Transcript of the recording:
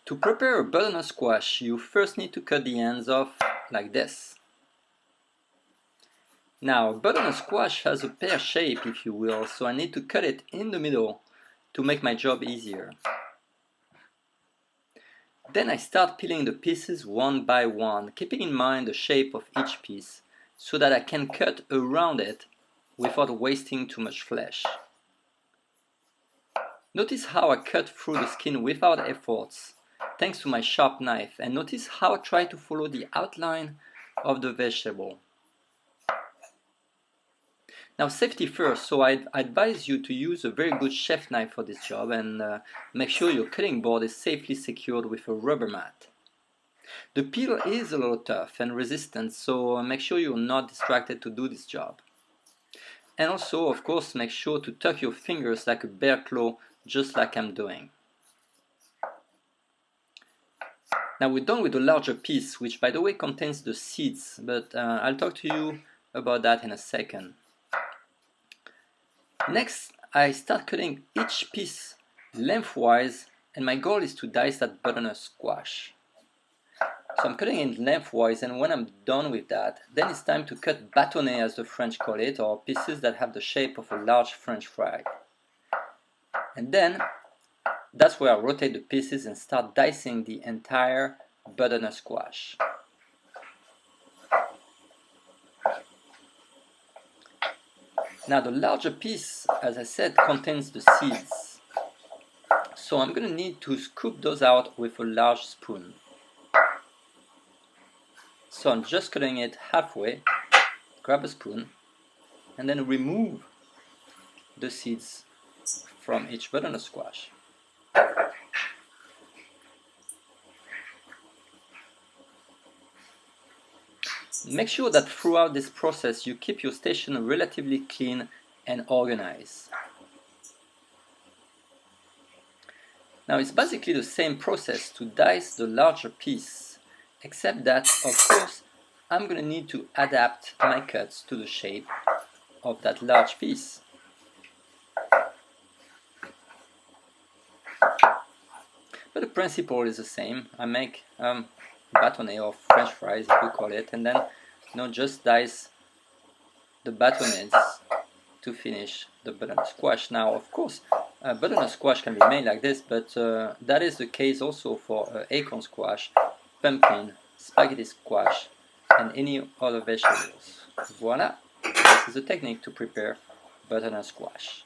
To prepare a butternut squash, you first need to cut the ends off like this. Now, butternut squash has a pear shape, if you will, so I need to cut it in the middle to make my job easier. Then I start peeling the pieces one by one, keeping in mind the shape of each piece, so that I can cut around it without wasting too much flesh. Notice how I cut through the skin without efforts, thanks to my sharp knife, and notice how I try to follow the outline of the vegetable. Now, safety first, so I advise you to use a very good chef knife for this job, and make sure your cutting board is safely secured with a rubber mat. The peel is a little tough and resistant, so make sure you're not distracted to do this job. And also, of course, make sure to tuck your fingers like a bear claw, just like I'm doing. Now we're done with the larger piece, which by the way contains the seeds, but I'll talk to you about that in a second. Next, I start cutting each piece lengthwise, and my goal is to dice that butternut squash. So I'm cutting it lengthwise, and when I'm done with that, then it's time to cut bâtonnets, as the French call it, or pieces that have the shape of a large French fry. And then, that's where I rotate the pieces and start dicing the entire butternut squash. Now the larger piece, as I said, contains the seeds. So I'm going to need to scoop those out with a large spoon. So I'm just cutting it halfway, grab a spoon, and then remove the seeds from each butternut squash. Make sure that throughout this process you keep your station relatively clean and organized. Now it's basically the same process to dice the larger piece, except that, of course, I'm going to need to adapt my cuts to the shape of that large piece. But the principle is the same. I make bâtonnet or French fries, if you call it, and then just dice the bâtonnets to finish the butternut squash. Now, of course, butternut squash can be made like this, but that is the case also for acorn squash, pumpkin, spaghetti squash, and any other vegetables. Voila, this is the technique to prepare butternut squash.